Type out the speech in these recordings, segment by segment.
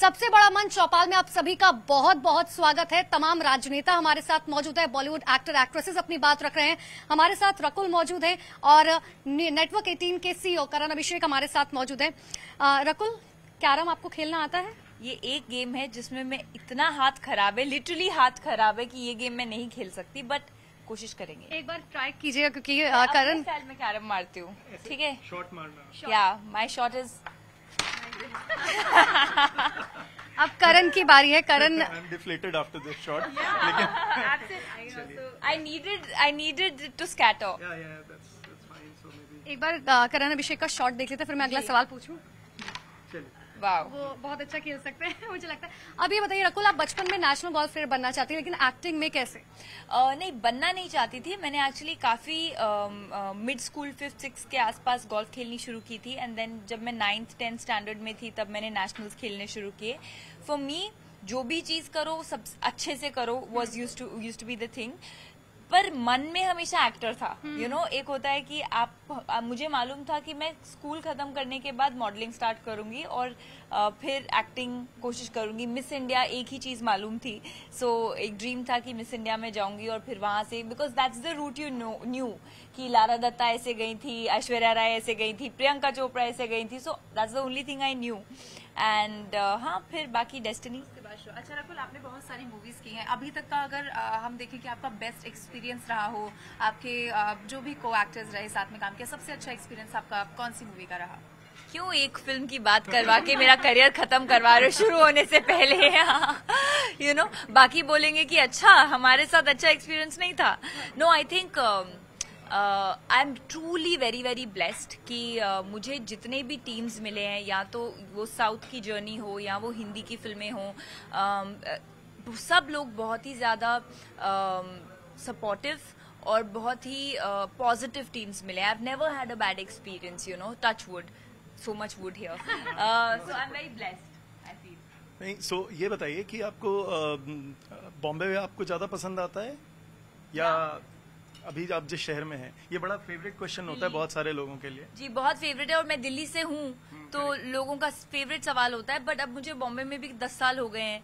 सबसे बड़ा मंच चौपाल में आप सभी का बहुत बहुत स्वागत है। तमाम राजनेता हमारे साथ मौजूद है, बॉलीवुड एक्टर एक्ट्रेसेस अपनी बात रख रहे हैं। हमारे साथ रकुल मौजूद है और नेटवर्क 18 के सीईओ करण अभिषेक हमारे साथ मौजूद है। रकुल, कैरम आपको खेलना आता है? ये एक गेम है जिसमें मैं इतना हाथ खराब है, लिटरली हाथ खराब है कि ये गेम मैं नहीं खेल सकती, बट कोशिश करेंगे। एक बार ट्राई कीजिएगा क्योंकि करण स्टाइल में कैरम मारती हूँ, ठीक है? शॉट मारना। या माय शॉट इज अब करण की बारी है। Karan I am deflated after this shot, लेकिन I needed to scatter. that's fine, so maybe एक बार करण अभिषेक का शॉट देख लेते हैं, फिर मैं अगला सवाल पूछूं। चलिए। वाह, वो बहुत अच्छा खेल सकते हैं मुझे लगता है। अब ये बताइए रकुल, आप बचपन में नेशनल गोल्फ प्लेयर बनना चाहती है, लेकिन एक्टिंग में कैसे? नहीं, बनना नहीं चाहती थी। मैंने एक्चुअली काफी मिड स्कूल 5th-6th के आसपास गोल्फ खेलनी शुरू की थी, एंड देन जब मैं 9th-10th स्टैंडर्ड में थी तब मैंने नेशनल्स खेलने शुरू किए। फॉर मी जो भी चीज करो सब अच्छे से करो was used to be the thing, पर मन में हमेशा एक्टर था। यू नो, एक होता है कि मुझे मालूम था कि मैं स्कूल खत्म करने के बाद मॉडलिंग स्टार्ट करूंगी और फिर एक्टिंग कोशिश करूंगी। मिस इंडिया एक ही चीज मालूम थी, सो एक ड्रीम था कि मिस इंडिया में जाऊंगी और फिर वहां से, because that's the route you knew कि लारा दत्ता ऐसे गई थी, ऐश्वर्या राय ऐसे गई थी, प्रियंका चोपड़ा ऐसे गई थी, so that's the only thing I knew. And हाँ, फिर बाकी डेस्टिनी। अच्छा रकुल, आपने बहुत सारी मूवीज की हैं। अभी तक का अगर हम देखें कि आपका बेस्ट एक्सपीरियंस रहा हो, आपके जो भी को एक्टर्स रहे साथ में काम किया, सबसे अच्छा एक्सपीरियंस आपका कौन सी मूवी का रहा? क्यों एक फिल्म की बात करवा के मेरा करियर खत्म करवा रहे हो शुरू होने से पहले? यू नो, बाकी बोलेंगे कि अच्छा हमारे साथ अच्छा एक्सपीरियंस नहीं था। No, I think I am truly very very blessed कि मुझे जितने भी टीम्स मिले हैं, या तो वो साउथ की जर्नी हो या वो हिंदी की फिल्में हो, सब लोग बहुत ही ज्यादा सपोर्टिव और बहुत ही पॉजिटिव टीम्स मिले। I have never had a bad experience, you know, touch wood, so much would hear, so I am very blessed, I feel. नहीं, सो ये बताइए कि आपको बॉम्बे में आपको ज्यादा पसंद आता है या अभी आप जिस शहर में हैं? ये बड़ा फेवरेट क्वेश्चन होता है बहुत सारे लोगों के लिए। जी, बहुत फेवरेट है, और मैं दिल्ली से हूँ तो लोगों का फेवरेट सवाल होता है, बट अब मुझे बॉम्बे में भी 10 साल हो गए हैं।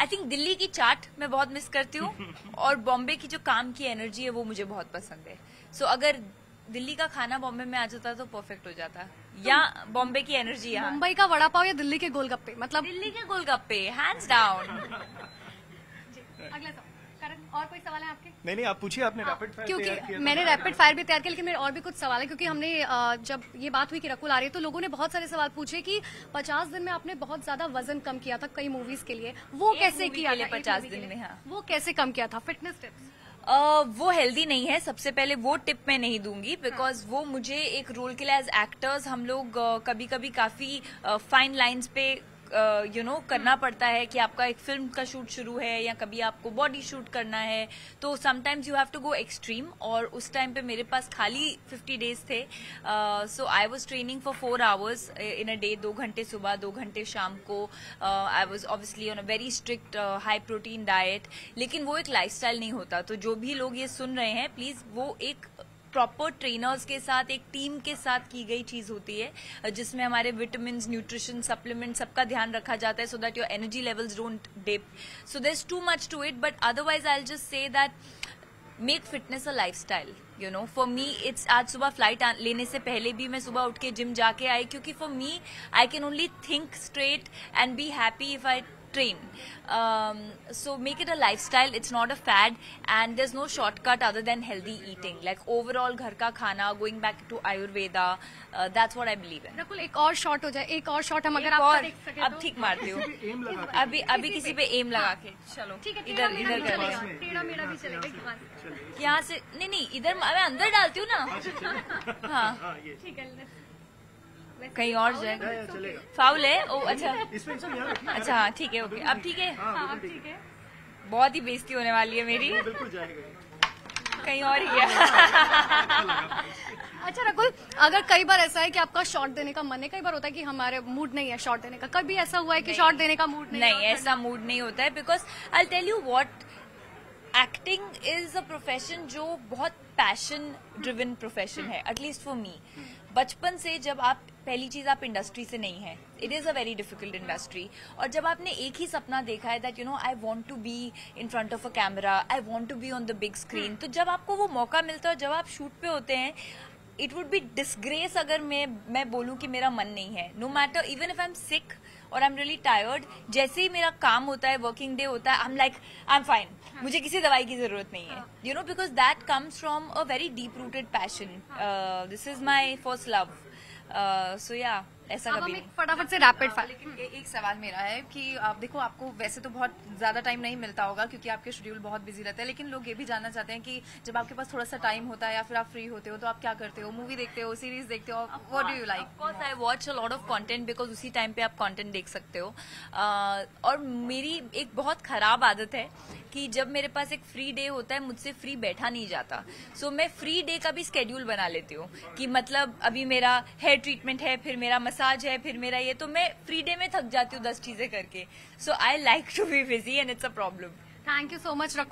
आई थिंक दिल्ली की चाट मैं बहुत मिस करती हूँ और बॉम्बे की जो काम की एनर्जी है वो मुझे बहुत पसंद है। सो अगर दिल्ली का खाना बॉम्बे में आ जाता तो परफेक्ट हो जाता, या बॉम्बे की एनर्जी यहाँ। मुंबई का वड़ा पाव या दिल्ली के गोलगप्पे? मतलब दिल्ली के गोलगप्पे, हैंड्स डाउन। अगला सवाल करण, और कोई सवाल है आपके? नहीं, आप पूछिए। आपने रैपिड फायर तैयार किया क्योंकि था। मैंने रैपिड फायर भी तैयार किया, लेकिन मेरे और भी कुछ सवाल है, क्योंकि हमने जब ये बात हुई कि रकुल आ रही है तो लोगों ने बहुत सारे सवाल पूछे कि 50 दिन में आपने बहुत ज्यादा वजन कम किया था कई मूवीज के लिए, वो कैसे movie किया के लिए था? 50 दिन में, हाँ। वो कैसे कम किया था? Fitness tips? वो हेल्दी नहीं है, सबसे पहले वो टिप मैं नहीं दूंगी, बिकॉज वो मुझे एक रोल के लिए एज एक्टर्स हम लोग कभी कभी काफी फाइन लाइंस पे करना पड़ता है कि आपका एक फिल्म का शूट शुरू है या कभी आपको बॉडी शूट करना है, तो sometimes you have to go extreme. और उस टाइम पे मेरे पास खाली 50 डेज थे, so I was training for 4 hours in a day, 2 घंटे सुबह 2 घंटे शाम को। I was obviously on a very strict high protein diet, लेकिन वो एक लाइफस्टाइल नहीं होता। तो जो भी लोग ये सुन रहे हैं, प्लीज वो एक प्रॉपर ट्रेनर्स के साथ, एक टीम के साथ की गई चीज होती है, जिसमें हमारे विटामिन, न्यूट्रिशन, सप्लीमेंट सबका ध्यान रखा जाता है, so that your energy levels don't dip. So there is too much to it, but otherwise I will just say that make fitness a lifestyle. You know, for me it's, आज सुबह flight लेने से पहले भी मैं सुबह उठ के जिम जाके आई, क्योंकि for me I can only think straight and be happy if I train. So make it a lifestyle, it's not a fad, and there's no shortcut other than healthy eating. Like overall घर का खाना, going back to Ayurveda, that's what I believe in. Rakul, एक और shot हो जाए, एक और shot हम अगर एक आपका और, देख सके अब तो। ठीक मारती हूँ। अभी किसी पे एम लगा के चलो, ठीक है, इधर टेढ़ा इधर मेढ़ा भी कर चलेगा, टेढ़ा मेढ़ा भी चलेगा। यहाँ से नहीं, इधर मैं अंदर डालती हूँ ना। हाँ, ठीक है, कहीं और जाए, चलेगा। फाउल है। ओ अच्छा, इसमें यहाँ रखिए। अच्छा हाँ, ठीक है, ओके, अब ठीक है। हाँ ठीक है। बहुत ही बेइज्जती होने वाली है मेरी, बिल्कुल जाएगा। कहीं और ही गया। अच्छा रकुल, अगर कई बार ऐसा है कि आपका शॉट देने का मन है, कई बार होता है कि हमारे मूड नहीं है शॉट देने का, कभी ऐसा हुआ है कि शॉट देने का मूड नहीं? नहीं, ऐसा मूड नहीं होता है, because I tell you what, acting is a profession जो बहुत पैशन ड्रिवन प्रोफेशन है, एटलीस्ट फॉर मी। बचपन से जब आप पहली चीज आप इंडस्ट्री से नहीं है, it is a very difficult industry, और जब आपने एक ही सपना देखा है that I want to be in front of a camera, I want to be on the big screen, तो जब आपको वो मौका मिलता है, जब आप शूट पे होते हैं, इट वुड बी डिसग्रेस अगर मैं बोलूं कि मेरा मन नहीं है, no matter even if I am sick और आई एम रियली टायर्ड, जैसे ही मेरा काम होता है, वर्किंग डे होता है, I am like I am fine, मुझे किसी दवाई की जरूरत नहीं है, because that comes from a very deep rooted passion, this is my first love, so yeah ऐसा अब कभी हम नहीं। एक फटाफट से रैपिड फायर। लेकिन एक सवाल मेरा है कि आप देखो, आपको वैसे तो बहुत ज्यादा टाइम नहीं मिलता होगा क्योंकि आपके शेड्यूल बहुत बिजी रहते हैं, लेकिन लोग ये भी जानना चाहते हैं कि जब आपके पास थोड़ा सा टाइम होता है या फिर आप फ्री होते हो तो आप क्या करते हो? मूवी देखते हो, सीरीज देखते हो, what do you like? Of course, I watch a lot of content because उसी टाइम पे आप कंटेंट देख सकते हो, और मेरी एक बहुत खराब आदत है कि जब मेरे पास एक फ्री डे होता है, मुझसे फ्री बैठा नहीं जाता, सो मैं फ्री डे का भी स्केड्यूल बना लेती हूँ कि मतलब अभी मेरा हेयर ट्रीटमेंट है, फिर मेरा मसाज है, फिर मेरा ये, तो मैं फ्री डे में थक जाती हूँ 10 चीजें करके, so I like to be busy and it's a problem. Thank you so much Rakul.